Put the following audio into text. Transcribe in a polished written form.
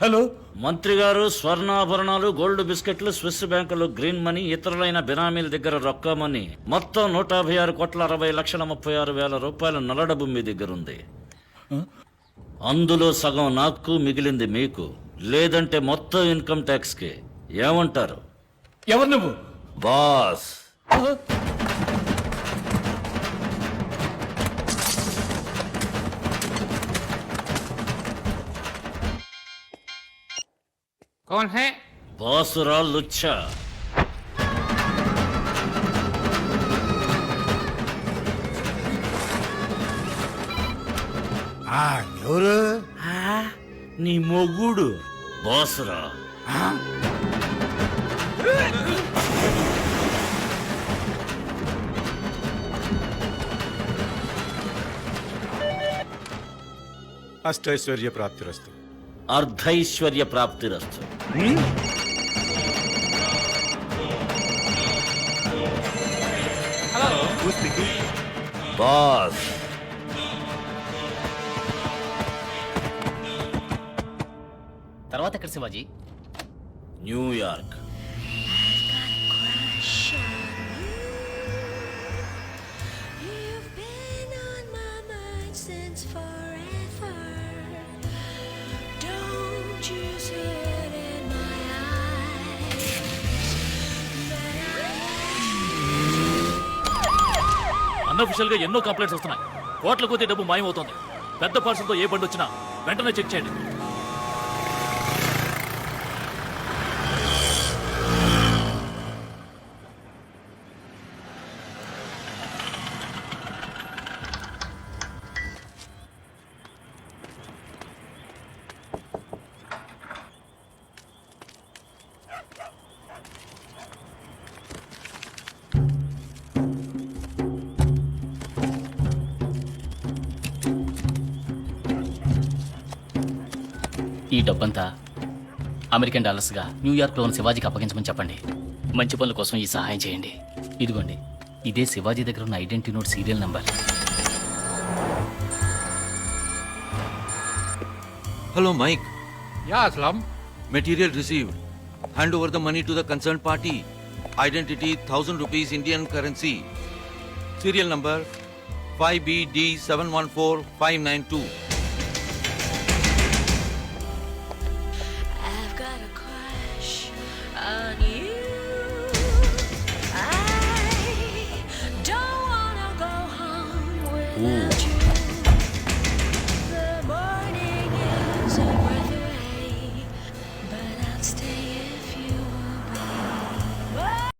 Hello. మంత్రి గారు, స్వర్ణాభరణాలు, gold బిస్కెట్లు, స్విస్ బ్యాంకులు, గ్రీన్ మనీ, ఇతరులైన బినామీల దగ్గర రొక్కమని మొత్తం 156,60,36,30,000 రూపాయల నల్లడబ్బు మీ దగ్గర ఉంది. అందులో సగం నాకు, మిగిలింది మీకు. లేదంటే మొత్తం ఇన్కమ్ ట్యాక్స్ కి. ఏమంటారు? ఎవరు నువ్వు? బాస్. कौन है? బాసురా లుచ్చా. ఎవరు? నీ మొగుడు. బాసురా. అష్టైశ్వర్య ప్రాప్తిరస్తు. అర్ధైశ్వర్య ప్రాప్తిరస్తు. బాస్. తర్వాత ఎక్కడ Shivaji? New York. You've been on my mind since forever. Don't you see it in my eyes? Unofficial గా ఎన్నో కంప్లైంట్స్ వస్తున్నాయి. కోట్ల కొద్ది డబ్బు మాయమవుతోంది. పెద్ద పార్సల్తో ఏ బండి వచ్చినా వెంటనే చెక్ చేయండి. ఈ డబ్బంతా అమెరికన్ డాలర్స్గా న్యూయార్క్లో ఉన్న శివాజీకి అప్పగించమని చెప్పండి. మంచి పనుల కోసం ఈ సహాయం చేయండి. ఇదిగోండి, ఇదే శివాజీ దగ్గర ఉన్న identity note serial number. Hello, Mike. Yeah, Aslam. Material received. Hand over the money to the concerned party. Identity 1,000 rupees Indian currency. Serial number 5BD714592.